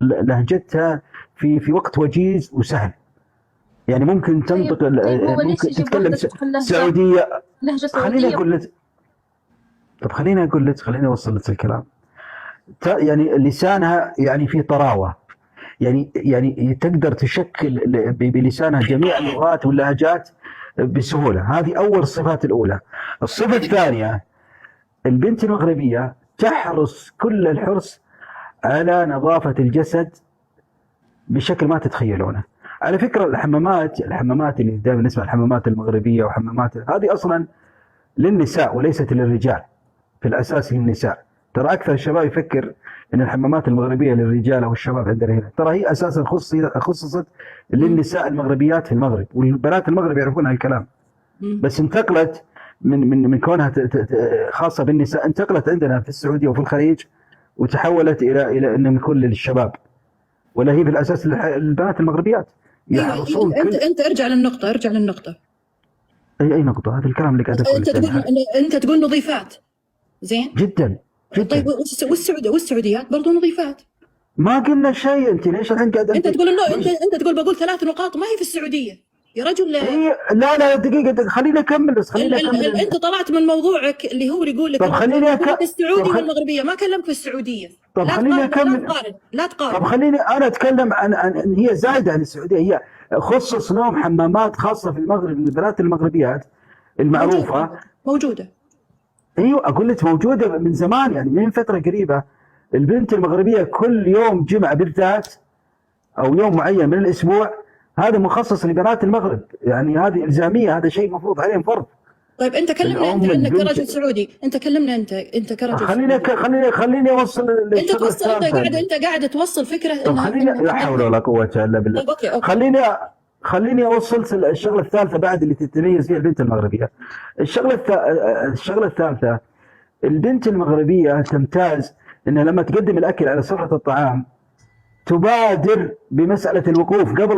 لهجتها في وقت وجيز وسهل، يعني ممكن تنطق ممكن تتكلم سعودية. خليني أقول لك، طب خليني أوصل لك الكلام. يعني لسانها يعني في طراوة، يعني تقدر تشكل بلسانها جميع اللغات واللهجات بسهولة. هذه أول الصفات الأولى. الصفة الثانية، البنت المغربية تحرص كل الحرص على نظافة الجسد بشكل ما تتخيلونه. على فكرة الحمامات اللي دائما نسمع الحمامات المغربية وحمامات، هذه أصلا للنساء وليست للرجال، في الأساس للنساء. ترى أكثر الشباب يفكر أن الحمامات المغربية للرجال أو الشباب عندنا هنا، ترى هي أساسا خصصت للنساء المغربيات في المغرب، والبنات المغرب يعرفون هالكلام. بس انتقلت من كونها خاصة بالنساء، انتقلت عندنا في السعودية وفي الخليج، وتحولت إلى أن نكون للشباب، ولا هي في الأساس البنات المغربيات يحرصون. أنت ارجع للنقطة. أي نقطة؟ هذا الكلام اللي قاعد أقوله. أنت تقول نظيفات، زين؟ جدا. طيب والسعوديات برضو نظيفات. ما قلنا شيء. انت ليش الحين قاعد انت تقول انه انت تقول بقول 3 نقاط ما هي في السعوديه يا رجل. لا دقيقه، خليني اكمل بس. انت طلعت من موضوعك اللي هو يقول لك طب خليني السعودي والمغربيه، ما كلمك في السعوديه. طب خليني اكمل. لا تقارن. طب خليني انا اتكلم عن ان هي زايده عن السعوديه. هي خصص لهم حمامات خاصه في المغرب للبنات المغربيات المعروفه موجوده. ايوه اقول لك موجوده من زمان، يعني من فتره قريبه. البنت المغربيه كل يوم جمعه بالذات او يوم معين من الاسبوع هذا مخصص لبنات المغرب، يعني هذه الزاميه، هذا شيء مفروض عليهم فرض. طيب انت كلمنا انت عنك كرجل سعودي، انت كلمنا انت كرجل خليني اوصل انت قاعد توصل فكره. طب خليني، لا حول ولا قوه الا بالله. خليني اوصل الشغله الثالثه بعد اللي تتميز فيها البنت المغربيه. الشغله الثالثه، البنت المغربيه تمتاز انها لما تقدم الاكل على سفره الطعام تبادر بمساله الوقوف قبل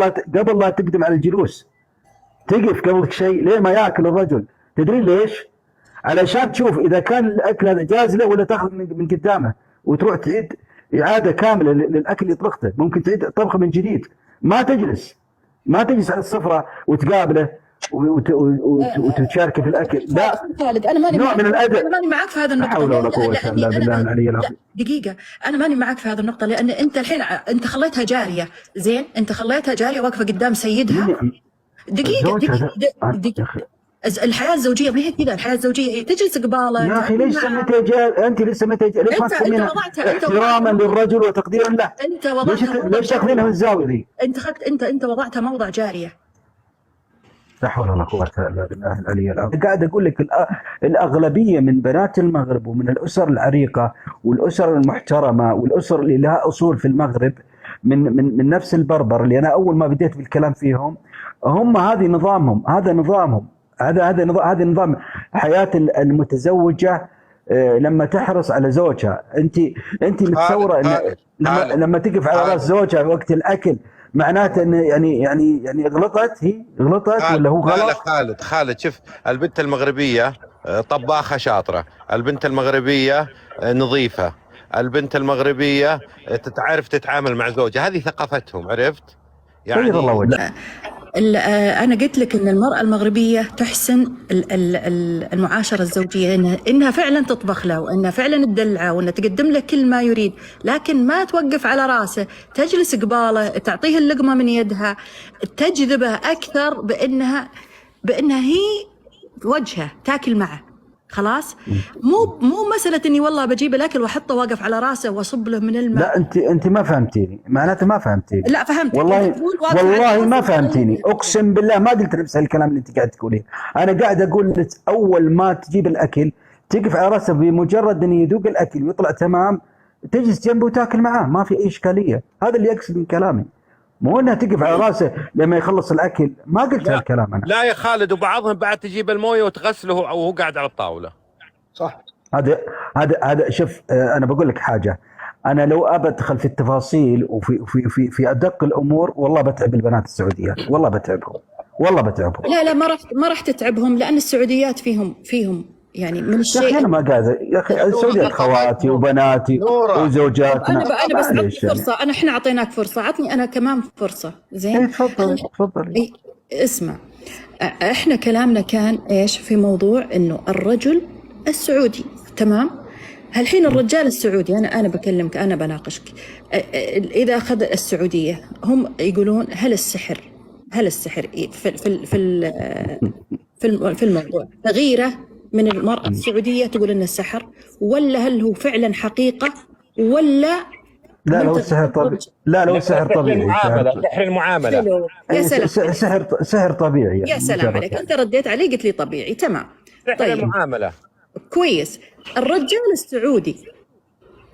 لا تقدم على الجلوس. تقف قبل شيء لين ما ياكل الرجل. تدري ليش؟ علشان تشوف اذا كان الاكل هذا جاهز له ولا تاخذ من قدامه، وتروح تعيد اعاده كامله للاكل اللي طبخته. ممكن تعيد طبخه من جديد. ما تجلس على السفره وتقابله وتشارك في الاكل. لا خالد، انا ماني نوع من الادب. انا ماني معك في هذا النقطه. حول ولا قوه الا بالله العلي العظيم. دقيقه، انا ماني معك في هذه النقطه، لان انت الحين انت خليتها جاريه. زين، انت خليتها جاريه واقفه قدام سيدها. دقيقه. الحياه الزوجيه ما هي كذا. الحياه الزوجيه هي تجلس قباله. يا اخي ليش سميتها انت ليش سميتها؟ ليش ما تسميها احتراما للرجل وتقديرا له؟ انت وضعتها. ليش تاخذينها من الزاويه ذي؟ انت وضعتها موضع جاريه. لا حول ولا قوة إلا بالله العلي العظيم. قاعد أقول لك الأغلبية من بنات المغرب ومن الأسر العريقة والأسر المحترمة والأسر اللي لها أصول في المغرب من نفس البربر اللي أنا أول ما بديت بالكلام فيهم، هم هذه نظامهم. هذا نظام حياة المتزوجة لما تحرص على زوجها. أنت متصورة إن لما تقف على راس زوجها وقت الأكل معناته ان يعني غلطت ولا هو غلط؟ لا خالد شوف، البنت المغربيه طباخه شاطره، البنت المغربيه نظيفه، البنت المغربيه تعرف تتعامل مع زوجها. هذه ثقافتهم، عرفت يعني. الله وجه. أنا قلت لك إن المرأة المغربية تحسن المعاشرة الزوجية، إنها فعلا تطبخ له، وإنها فعلا تدلعه، وإنها تقدم له كل ما يريد، لكن ما توقف على راسه، تجلس قباله، تعطيه اللقمة من يدها، تجذبه أكثر بإنها هي وجهه تاكل معه. خلاص، مو مسألة إني والله بجيب الأكل وأحطه واقف على راسه وأصب له من الماء. لا أنت ما فهمتيني، معناته ما فهمتيني. لا فهمت والله ما فهمتيني، أقسم بالله ما قلت نفس الكلام اللي أنت قاعد تقوليه. أنا قاعد أقول لك أول ما تجيب الأكل تقف على راسه، بمجرد إنه يذوق الأكل ويطلع تمام تجلس جنبه وتاكل معاه، ما في أي إشكالية. هذا اللي أقصد من كلامي، مو انها تقف على راسه لما يخلص الاكل. ما قلت هالكلام انا. لا يا خالد، وبعضهم بعد تجيب المويه وتغسله وهو قاعد على الطاوله. صح. هذا شوف، انا بقول لك حاجه. انا لو ادخل في التفاصيل وفي ادق الامور والله بتعب البنات السعوديات، والله بتعبهم. لا ما راح تتعبهم، لان السعوديات فيهم يعني من يا الشيء اخي انا ما قاعد، يا اخي السعوديه خواتي وبناتي نورة وزوجاتنا، انا بس اعطني معليش يعني. فرصه، احنا اعطيناك فرصه، عطني انا كمان فرصه. زين اي تفضل تفضل. اي اسمع، احنا كلامنا كان ايش في موضوع انه الرجل السعودي، تمام؟ هالحين الرجال السعودي، انا بكلمك، انا بناقشك. اذا اخذ السعوديه، هم يقولون هل السحر في الموضوع تغييره من المرأة السعودية تقول إنه السحر، ولا هل هو فعلا حقيقة، ولا لا لو منطق السحر طبيعي، الزوج؟ لا لو لا، السحر سحر طبيعي، المعاملة، سحر المعاملة. حلو، يا سلام عليك، سحر طبيعي يا يعني، سلام مجرد عليك، يعني. أنت رديت علي قلت لي طبيعي، تمام. سحر طيب المعاملة. كويس. الرجال السعودي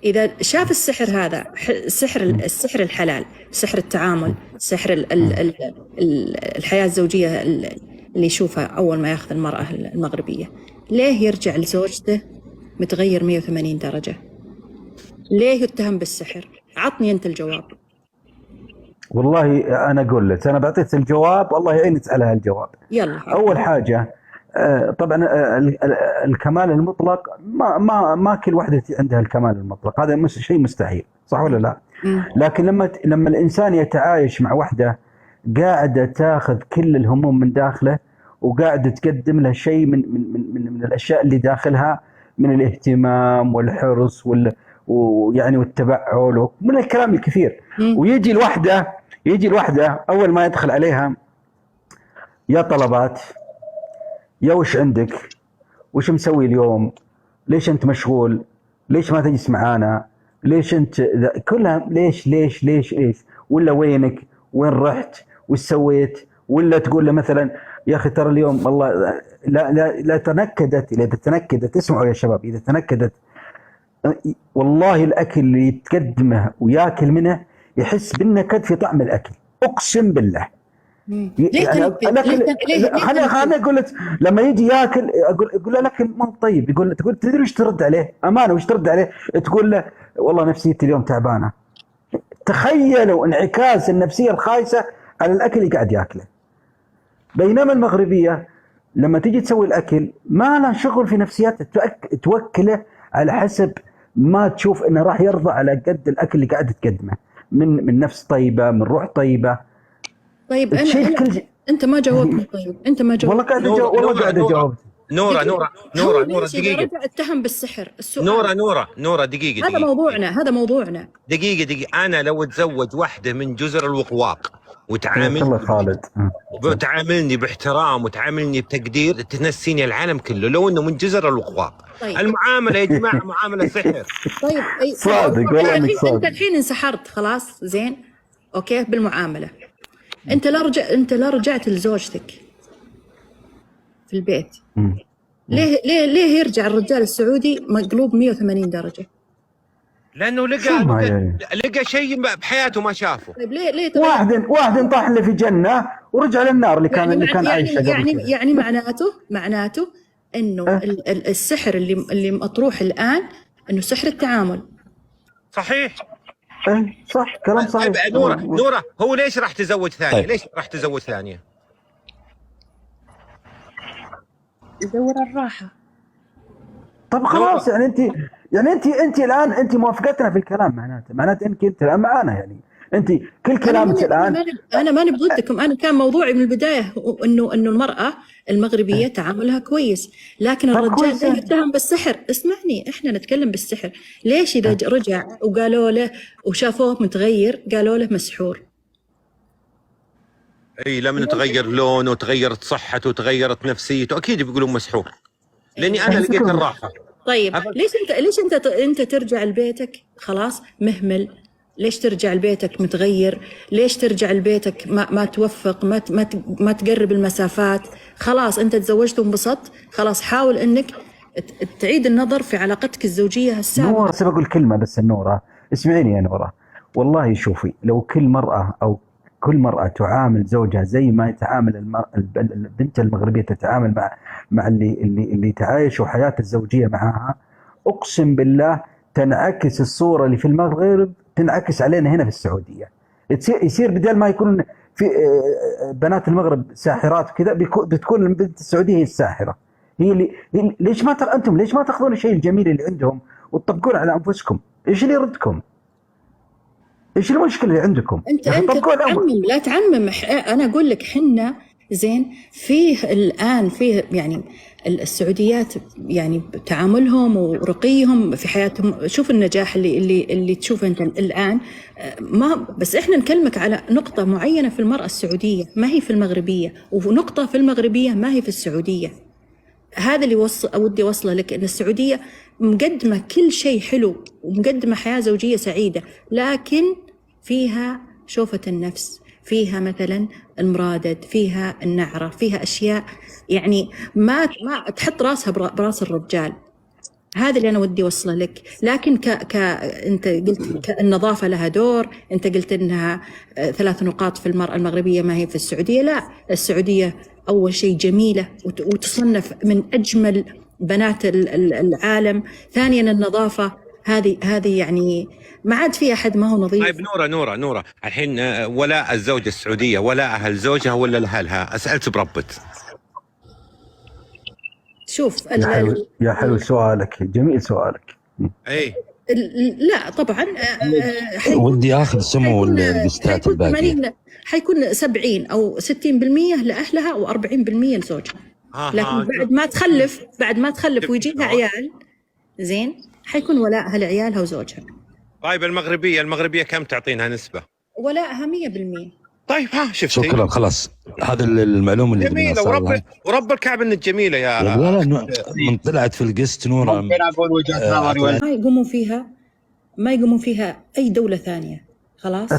إذا شاف السحر هذا، السحر الحلال، سحر التعامل، سحر الحياة الزوجية اللي يشوفها أول ما ياخذ المرأة المغربية، ليه يرجع لزوجته متغير 180 درجة؟ ليه يتهم بالسحر؟ عطني أنت الجواب. والله انا اقول لك، انا بعطيك الجواب، والله يعينك على هالجواب. يلا. اول حاجه طبعا الكمال المطلق ما كل واحده عندها الكمال المطلق، هذا مش شيء مستحيل، صح ولا لا؟ لكن لما الانسان يتعايش مع واحده قاعده تاخذ كل الهموم من داخله، وقاعده تقدم له شيء من الاشياء اللي داخلها من الاهتمام والحرص ويعني والتبعل ومن الكلام الكثير، ويجي الوحده اول ما يدخل عليها يا طلبات، يا وش عندك، وش مسوي اليوم، ليش انت مشغول، ليش ما تجلس معانا، ليش انت كلها ليش ولا وينك، وين رحت، وش سويت، ولا تقول له مثلا يا اخي ترى اليوم والله لا تنكدت، اذا تنكدت اسمعوا يا شباب، اذا تنكدت والله الاكل اللي يتقدمه وياكل منه يحس بالنكد في طعم الاكل، اقسم بالله. يعني خليني اقول لك، لما يجي ياكل اقول له الاكل مو طيب، تقول تدري وش ترد عليه؟ امانه وش ترد عليه؟ تقول له والله نفسيتي اليوم تعبانه. تخيلوا انعكاس النفسيه الخايسه على الاكل اللي قاعد ياكله. بينما المغربيه لما تيجي تسوي الاكل ما لها شغل في نفسياتها، توكله على حسب ما تشوف انه راح يرضى على قد الاكل اللي قاعد تقدمه، من نفس طيبه، من روح طيبه. طيب انت ما جاوبني. طيب انت ما جاوبت. والله قاعد اجاوب. نورة دقيقة. رجع اتهم بالسحر. السؤال نورة دقيقة. هذا موضوعنا. دقيقة. أنا لو أتزوج واحدة من جزر الوقواق وتعاملني باحترام وتعاملني بتقدير، تنسيني العالم كله لو إنه من جزر الوقواق. طيب. المعاملة يا جماعة معاملة سحر. طيب صادق والله انك صادق. انت الحين انسحرت خلاص، زين اوكي بالمعاملة. انت لا رجعت لزوجتك في البيت. ليه يرجع الرجال السعودي مقلوب 180 درجة؟ لأنه لقى شيء بحياته ما شافه. طيب ليه واحد طاح اللي في جنة ورجع للنار اللي كان عايشه قبل. يعني معناته انه السحر اللي مطروح الآن انه سحر التعامل. صحيح. صح، كلام صحيح. نورة هو ليش راح تزوج ثانية؟ طيب. ليش راح تزوج ثانية؟ يدور الراحة. طب خلاص، يعني انت الان انت موافقتنا في الكلام، معناته انت الان معانا، يعني انت كل كلامك الان. انا ماني ضدكم، انا كان موضوعي من البدايه انه المراه المغربيه تعاملها كويس، لكن الرجال يتهم بالسحر. اسمعني، احنا نتكلم بالسحر. ليش اذا رجع وقالوا له وشافوه متغير قالوا له مسحور؟ اي لما تغير لونه وتغيرت صحته وتغيرت نفسيته اكيد بيقولوا مسحور، لاني انا لقيت الراحه. طيب ليش انت ترجع لبيتك خلاص مهمل؟ ليش ترجع لبيتك متغير؟ ليش ترجع لبيتك ما توفق، ما تقرب المسافات؟ خلاص انت تزوجت وانبسطت، خلاص حاول انك تعيد النظر في علاقتك الزوجيه السابقه. نورة بقول كلمه بس، النورة اسمعيني يا نورة، والله شوفي، لو كل مرأة تعامل زوجها زي ما يتعامل البنت المغربية تتعامل مع اللي تعايشوا حياة الزوجية معها، أقسم بالله تنعكس الصورة اللي في المغرب تنعكس علينا هنا في السعودية. يصير بدل ما يكون في بنات المغرب ساحرات وكذا، بتكون البنت السعودية هي الساحرة. ليش ما انتم ليش ما تاخذون الشيء الجميل اللي عندهم وتطبقون على انفسكم؟ ايش اللي يردكم؟ ايش المشكله اللي عندكم؟ انت تعمم، لا تعمم. انا اقول لك حنا زين فيه الان فيه يعني السعوديات يعني تعاملهم ورقيهم في حياتهم. شوف النجاح اللي تشوفه انت الان. ما بس احنا نكلمك على نقطه معينه في المراه السعوديه ما هي في المغربيه، ونقطه في المغربيه ما هي في السعوديه. هذا اللي ودي اوصله لك، ان السعوديه مقدمه كل شيء حلو ومقدمه حياه زوجيه سعيده، لكن فيها شوفة النفس، فيها مثلا المرادد، فيها النعرة، فيها أشياء يعني ما تحط راسها براس الرجال. هذا اللي أنا ودي أوصله لك. لكن أنت قلت النظافة لها دور، أنت قلت أنها 3 نقاط في المرأة المغربية ما هي في السعودية. لا، السعودية أول شيء جميلة وتصنف من أجمل بنات العالم. ثانيا النظافة، هذه يعني ما عاد في أحد ما هو نظيف. طيب نورة الحين ولاء الزوجة السعودية ولاءها لزوجها ولا لأهلها؟ أسألت بربط. شوف يا حلو سؤالك، جميل سؤالك. اي لا طبعا ودي اخذ سمو الاستاذ الباقي. حيكون 70 أو 60% لأهلها و40% لزوجها. لكن بعد ما تخلف ويجيها عيال زين حيكون ولاءها لعيالها وزوجها. طيب المغربية كم تعطينها نسبة؟ ولاءها 100%. طيب شفتي؟ شكرا خلاص، هذا المعلومة اللي جميلة ورب الكعب انك جميلة يا لا من طلعت في القسط نورة. ممكن اقول وجهة نظري ما يقومون فيها اي دولة ثانية. خلاص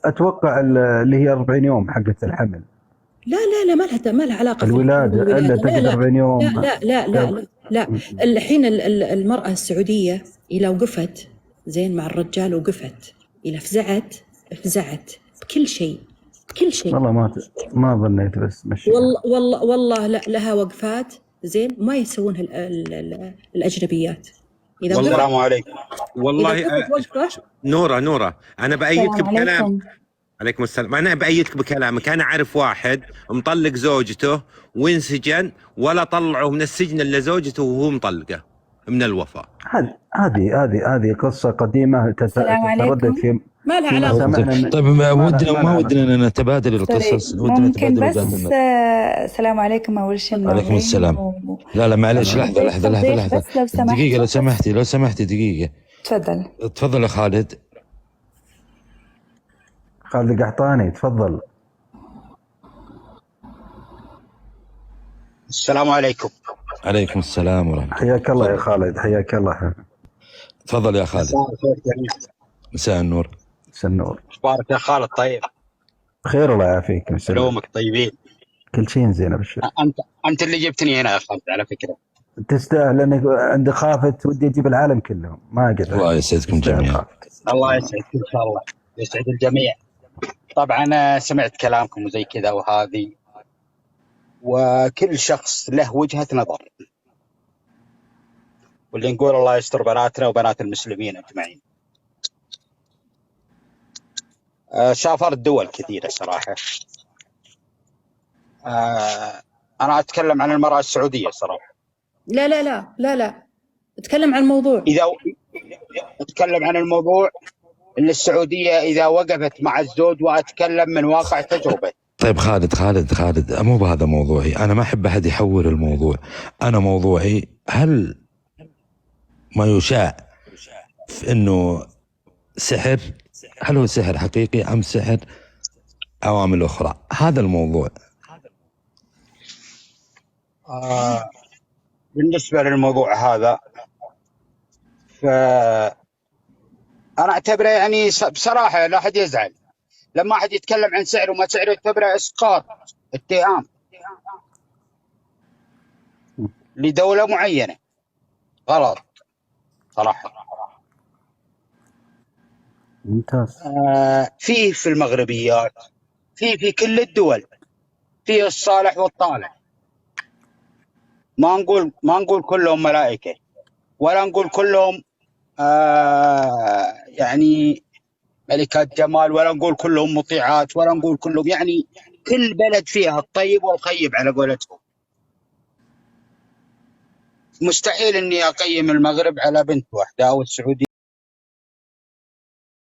اتوقع اللي هي 40 يوم حقت الحمل. لا ما لها علاقة الولادة الا تقدر 40 يوم. لا الحين المرأة السعودية إذا وقفت زين مع الرجال وقفت إذا فزعت بكل شيء. والله ما ظنيت، بس مشي. والله لا لها وقفات زين ما يسوونها الأجنبيات. السلام عليكم. والله نورة أنا بأيدك بكلام. عليكم السلام. أنا بأيدك بكلامك. أنا أعرف واحد مطلق زوجته وانسجن ولا طلعه من السجن إلا زوجته وهو مطلقه من الوفاة. هذه قصة قديمة تتردد في ما لها علاقة. طيب ما ودنا نتبادل القصص. ممكن بس السلام عليكم أول شيء. عليكم السلام. لا معلش لحظة دقيقة لو سمحتي دقيقة. تفضل يا خالد قحطاني، تفضل. السلام عليكم. عليكم السلام ورحمة الله. حياك الله يا خالد، حياك الله. تفضل يا خالد. مساء النور. اخبارك يا خالد؟ طيب بخير الله يعافيك. يومك طيبين؟ كل شيء زين ابشر. انت اللي جبتني هنا يا خالد على فكرة. تستاهل، لانك عندي خافت ودي اجيب العالم كلهم ما قدرت. الله يسعدكم جميعا. الله يسعدك ان شاء الله، يسعد الجميع. طبعا سمعت كلامكم وزي كذا وهذه، وكل شخص له وجهة نظر، واللي نقول الله يستر بناتنا وبنات المسلمين اجمعين. سافرت دول كثيرة صراحة. انا اتكلم عن المرأة السعودية صراحة. لا اتكلم عن الموضوع. اذا اتكلم عن الموضوع ان السعودية اذا وقفت مع الزوج، واتكلم من واقع تجربة. طيب خالد مو بهذا موضوعي. انا ما احب احد يحول الموضوع. انا موضوعي هل ما يشاع في انه سحر، هل هو سحر حقيقي ام سحر عوامل اخرى؟ هذا الموضوع. بالنسبة للموضوع هذا فأنا أعتبره يعني بصراحة لا أحد يزعل لما أحد يتكلم عن سعر وما سعره، يعتبره إسقاط، اتهام لدولة معينة. غلط صراحة. ممتاز. في المغربيات، في كل الدول، في الصالح والطالح. ما نقول كلهم ملائكة، ولا نقول كلهم يعني ملكات جمال، ولا نقول كلهم مطيعات، ولا نقول كلهم، يعني كل بلد فيها الطيب والخيب على قولتهم. مستحيل اني اقيم المغرب على بنت واحده او السعوديه